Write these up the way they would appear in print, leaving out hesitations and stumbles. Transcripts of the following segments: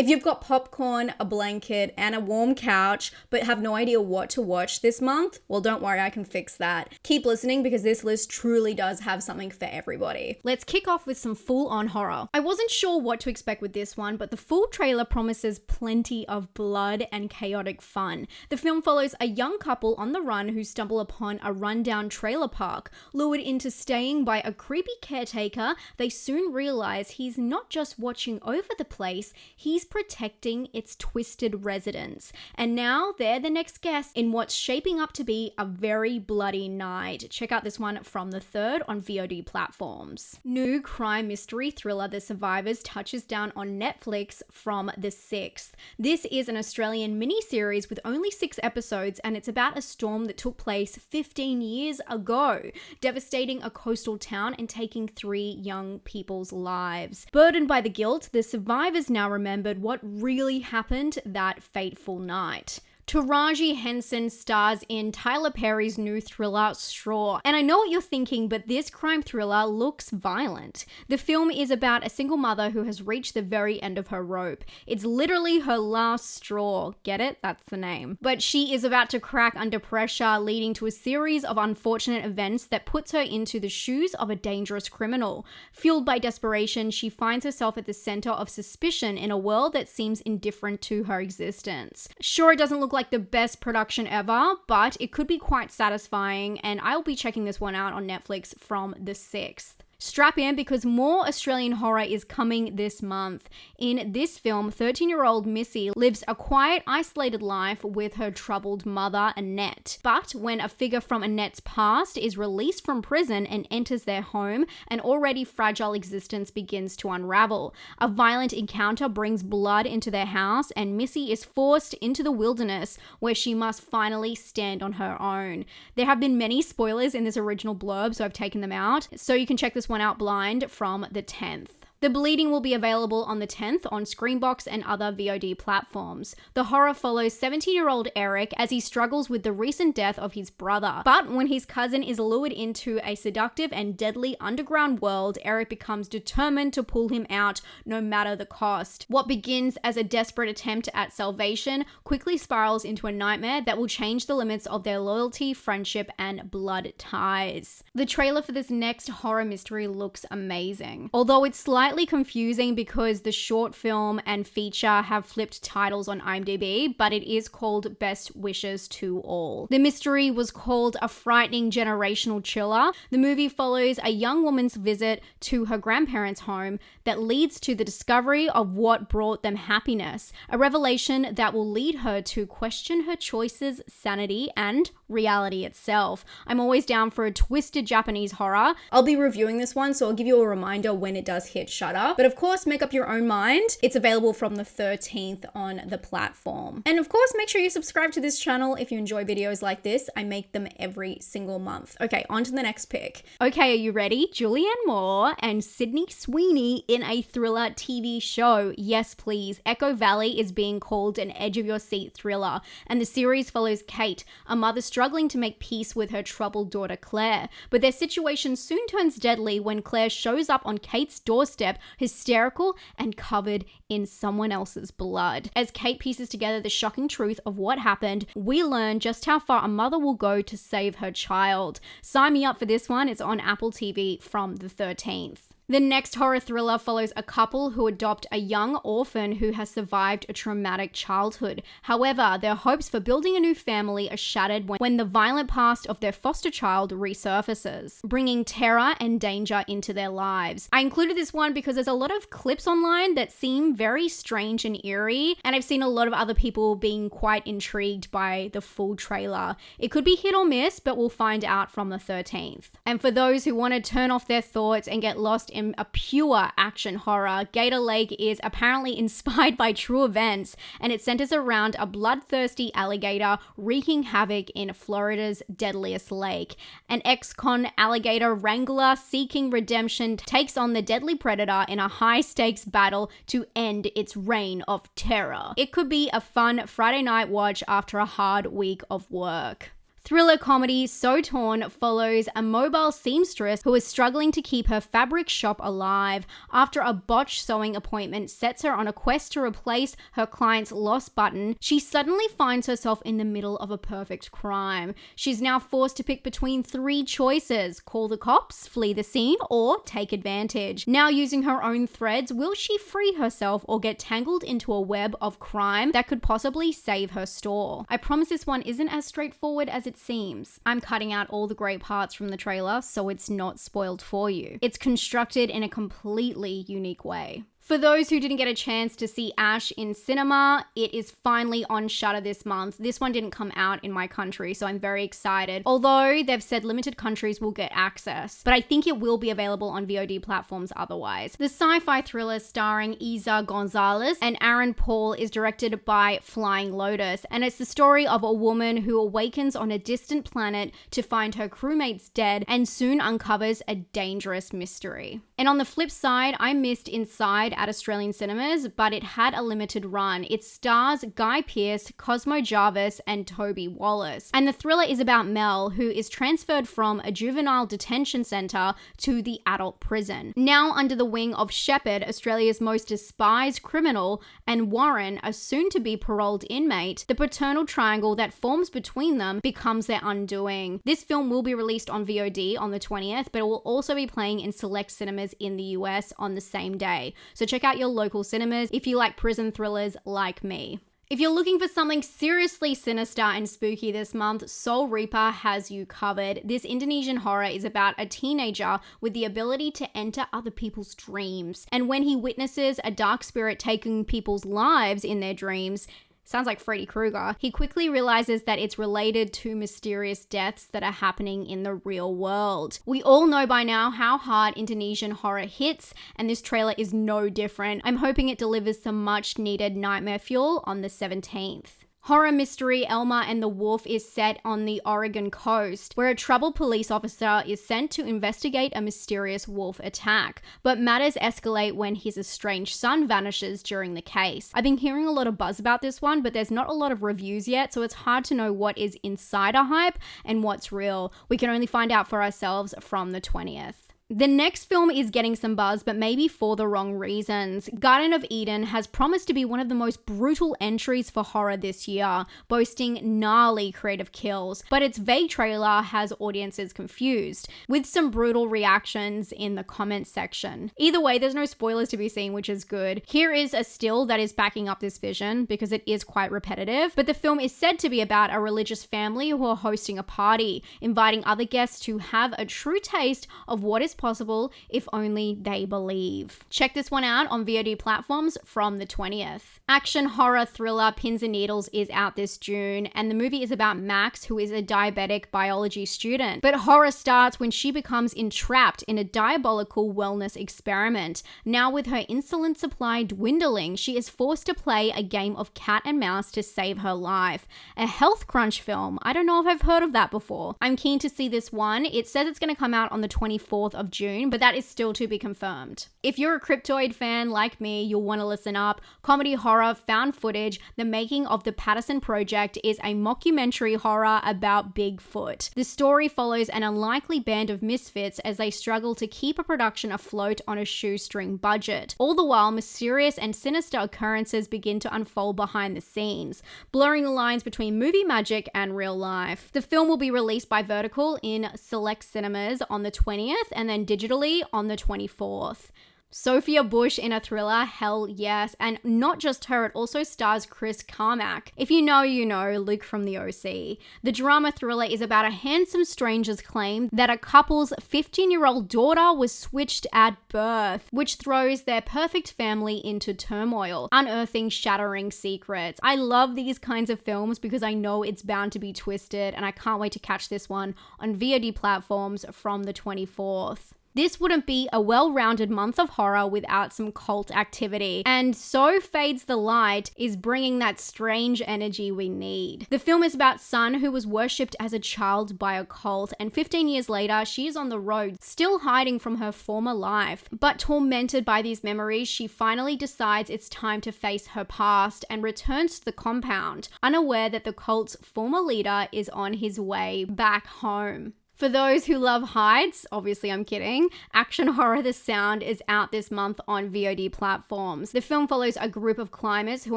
If you've got popcorn, a blanket, and a warm couch, but have no idea what to watch this month, well, don't worry, I can fix that. Keep listening because this list truly does have something for everybody. Let's kick off with some full-on horror. I wasn't sure what to expect with this one, but the full trailer promises plenty of blood and chaotic fun. The film follows a young couple on the run who stumble upon a rundown trailer park. Lured into staying by a creepy caretaker, they soon realize he's not just watching over the place, he's protecting its twisted residents. And now they're the next guests in what's shaping up to be a very bloody night. Check out this one from the 3rd on VOD platforms. New crime mystery thriller The Survivors touches down on Netflix from the 6th. This is an Australian miniseries with only 6 episodes, and it's about a storm that took place 15 years ago, devastating a coastal town and taking 3 young people's lives. Burdened by the guilt, the survivors now remembered what really happened that fateful night. Taraji Henson stars in Tyler Perry's new thriller, Straw. And I know what you're thinking, but this crime thriller looks violent. The film is about a single mother who has reached the very end of her rope. It's literally her last straw. Get it? That's the name. But she is about to crack under pressure, leading to a series of unfortunate events that puts her into the shoes of a dangerous criminal. Fueled by desperation, she finds herself at the center of suspicion in a world that seems indifferent to her existence. Sure, it doesn't look like the best production ever, but it could be quite satisfying, and I'll be checking this one out on Netflix from the 6th. Strap in because more Australian horror is coming this month. In this film, 13-year-old Missy lives a quiet, isolated life with her troubled mother, Annette. But when a figure from Annette's past is released from prison and enters their home, an already fragile existence begins to unravel. A violent encounter brings blood into their house, and Missy is forced into the wilderness where she must finally stand on her own. There have been many spoilers in this original blurb, so I've taken them out, so you can check this one out blind from the 10th. The Bleeding will be available on the 10th on Screenbox and other VOD platforms. The horror follows 17-year-old Eric as he struggles with the recent death of his brother. But when his cousin is lured into a seductive and deadly underground world, Eric becomes determined to pull him out no matter the cost. What begins as a desperate attempt at salvation quickly spirals into a nightmare that will change the limits of their loyalty, friendship, and blood ties. The trailer for this next horror mystery looks amazing. Although it's slightly confusing because the short film and feature have flipped titles on IMDb, but it is called Best Wishes to All. The mystery was called A Frightening Generational Chiller. The movie follows a young woman's visit to her grandparents' home that leads to the discovery of what brought them happiness, a revelation that will lead her to question her choices, sanity, and reality itself. I'm always down for a twisted Japanese horror. I'll be reviewing this one, so I'll give you a reminder when it does hit Shudder. But of course, make up your own mind. It's available from the 13th on the platform. And of course, make sure you subscribe to this channel if you enjoy videos like this. I make them every single month. Okay, on to the next pick. Okay, are you ready? Julianne Moore and Sydney Sweeney in a thriller TV show. Yes, please. Echo Valley is being called an edge-of-your-seat thriller, and the series follows Kate, a mother struggling to make peace with her troubled daughter Claire. But their situation soon turns deadly when Claire shows up on Kate's doorstep, hysterical and covered in someone else's blood. As Kate pieces together the shocking truth of what happened, we learn just how far a mother will go to save her child. Sign me up for this one. It's on Apple TV from the 13th. The next horror thriller follows a couple who adopt a young orphan who has survived a traumatic childhood. However, their hopes for building a new family are shattered when the violent past of their foster child resurfaces, bringing terror and danger into their lives. I included this one because there's a lot of clips online that seem very strange and eerie, and I've seen a lot of other people being quite intrigued by the full trailer. It could be hit or miss, but we'll find out from the 13th. And for those who want to turn off their thoughts and get lost in a pure action horror, Gator Lake is apparently inspired by true events, and it centers around a bloodthirsty alligator wreaking havoc in Florida's deadliest lake. An ex-con alligator wrangler seeking redemption takes on the deadly predator in a high-stakes battle to end its reign of terror. It could be a fun Friday night watch after a hard week of work. Thriller comedy So Torn follows a mobile seamstress who is struggling to keep her fabric shop alive after a botched sewing appointment sets her on a quest to replace her client's lost button. She suddenly finds herself in the middle of a perfect crime. She's now forced to pick between three choices: call the cops, flee the scene, or take advantage. Now using her own threads, will she free herself or get tangled into a web of crime that could possibly save her store? I promise this one isn't as straightforward as it seems. I'm cutting out all the great parts from the trailer so it's not spoiled for you. It's constructed in a completely unique way. For those who didn't get a chance to see Ash in cinema, it is finally on Shudder this month. This one didn't come out in my country, so I'm very excited. Although they've said limited countries will get access, but I think it will be available on VOD platforms otherwise. The sci-fi thriller starring Isa Gonzalez and Aaron Paul is directed by Flying Lotus, and it's the story of a woman who awakens on a distant planet to find her crewmates dead and soon uncovers a dangerous mystery. And on the flip side, I missed Inside at Australian cinemas, but it had a limited run. It stars Guy Pearce, Cosmo Jarvis, and Toby Wallace. And the thriller is about Mel, who is transferred from a juvenile detention centre to the adult prison. Now under the wing of Shepard, Australia's most despised criminal, and Warren, a soon-to-be paroled inmate, the paternal triangle that forms between them becomes their undoing. This film will be released on VOD on the 20th, but it will also be playing in select cinemas in the US on the same day. So check out your local cinemas if you like prison thrillers like me. If you're looking for something seriously sinister and spooky this month, Soul Reaper has you covered. This Indonesian horror is about a teenager with the ability to enter other people's dreams. And when he witnesses a dark spirit taking people's lives in their dreams, sounds like Freddy Krueger, he quickly realizes that it's related to mysterious deaths that are happening in the real world. We all know by now how hard Indonesian horror hits, and this trailer is no different. I'm hoping it delivers some much needed nightmare fuel on the 17th. Horror mystery Elma and the Wolf is set on the Oregon coast, where a troubled police officer is sent to investigate a mysterious wolf attack, but matters escalate when his estranged son vanishes during the case. I've been hearing a lot of buzz about this one, but there's not a lot of reviews yet, so it's hard to know what is insider hype and what's real. We can only find out for ourselves from the 20th. The next film is getting some buzz, but maybe for the wrong reasons. Garden of Eden has promised to be one of the most brutal entries for horror this year, boasting gnarly creative kills, but its vague trailer has audiences confused, with some brutal reactions in the comments section. Either way, there's no spoilers to be seen, which is good. Here is a still that is backing up this vision, because it is quite repetitive, but the film is said to be about a religious family who are hosting a party, inviting other guests to have a true taste of what is possible if only they believe. Check this one out on VOD platforms from the 20th. Action horror thriller Pins and Needles is out this June, and the movie is about Max, who is a diabetic biology student. But horror starts when she becomes entrapped in a diabolical wellness experiment. Now with her insulin supply dwindling, she is forced to play a game of cat and mouse to save her life. A health crunch film. I don't know if I've heard of that before. I'm keen to see this one. It says it's going to come out on the 24th of June, but that is still to be confirmed. If you're a Cryptoid fan like me, you'll want to listen up. Comedy horror found footage, The Making of the Patterson Project is a mockumentary horror about Bigfoot. The story follows an unlikely band of misfits as they struggle to keep a production afloat on a shoestring budget. All the while, mysterious and sinister occurrences begin to unfold behind the scenes, blurring the lines between movie magic and real life. The film will be released by Vertical in select cinemas on the 20th and then digitally on the 24th. Sophia Bush in a thriller, hell yes, and not just her, it also stars Chris Carmack. If you know, you know, Luke from the OC. The drama thriller is about a handsome stranger's claim that a couple's 15-year-old daughter was switched at birth, which throws their perfect family into turmoil, unearthing shattering secrets. I love these kinds of films because I know it's bound to be twisted, and I can't wait to catch this one on VOD platforms from the 24th. This wouldn't be a well-rounded month of horror without some cult activity. And So Fades the Light is bringing that strange energy we need. The film is about Sun, who was worshipped as a child by a cult, and 15 years later, she is on the road, still hiding from her former life. But tormented by these memories, she finally decides it's time to face her past and returns to the compound, unaware that the cult's former leader is on his way back home. For those who love heights, obviously I'm kidding, action horror The Sound is out this month on VOD platforms. The film follows a group of climbers who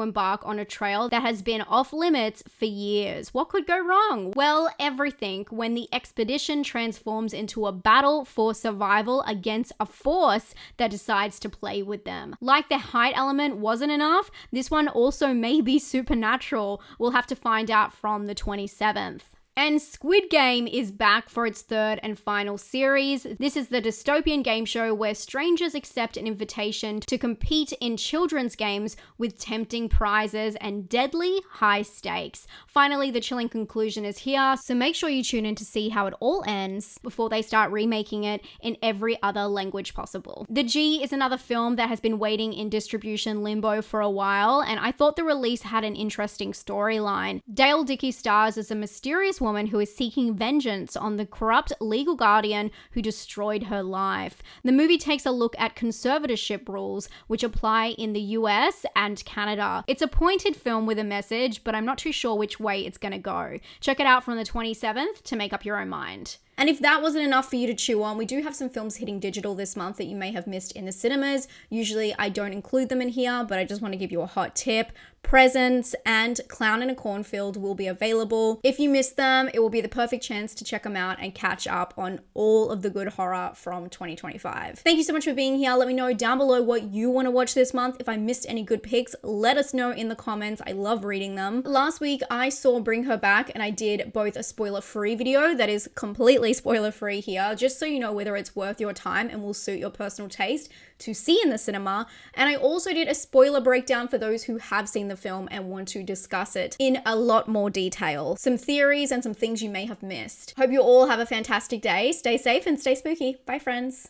embark on a trail that has been off limits for years. What could go wrong? Well, everything, when the expedition transforms into a battle for survival against a force that decides to play with them. Like the height element wasn't enough, this one also may be supernatural. We'll have to find out from the 27th. And Squid Game is back for its third and final series. This is the dystopian game show where strangers accept an invitation to compete in children's games with tempting prizes and deadly high stakes. Finally, the chilling conclusion is here, so make sure you tune in to see how it all ends before they start remaking it in every other language possible. The G is another film that has been waiting in distribution limbo for a while, and I thought the release had an interesting storyline. Dale Dickey stars as a mysterious woman who is seeking vengeance on the corrupt legal guardian who destroyed her life. The movie takes a look at conservatorship rules which apply in the US and Canada. It's a pointed film with a message, but I'm not too sure which way it's gonna go. Check it out from the 27th to make up your own mind. And if that wasn't enough for you to chew on, we do have some films hitting digital this month that you may have missed in the cinemas. Usually I don't include them in here, but I just want to give you a hot tip. Presents and Clown in a Cornfield will be available. If you missed them, it will be the perfect chance to check them out and catch up on all of the good horror from 2025. Thank you so much for being here. Let me know down below what you want to watch this month. If I missed any good picks, let us know in the comments. I love reading them. Last week, I saw Bring Her Back, and I did both a spoiler-free video that is completely spoiler-free here, just so you know whether it's worth your time and will suit your personal taste to see in the cinema. And I also did a spoiler breakdown for those who have seen the film and want to discuss it in a lot more detail. Some theories and some things you may have missed. Hope you all have a fantastic day. Stay safe and stay spooky. Bye, friends.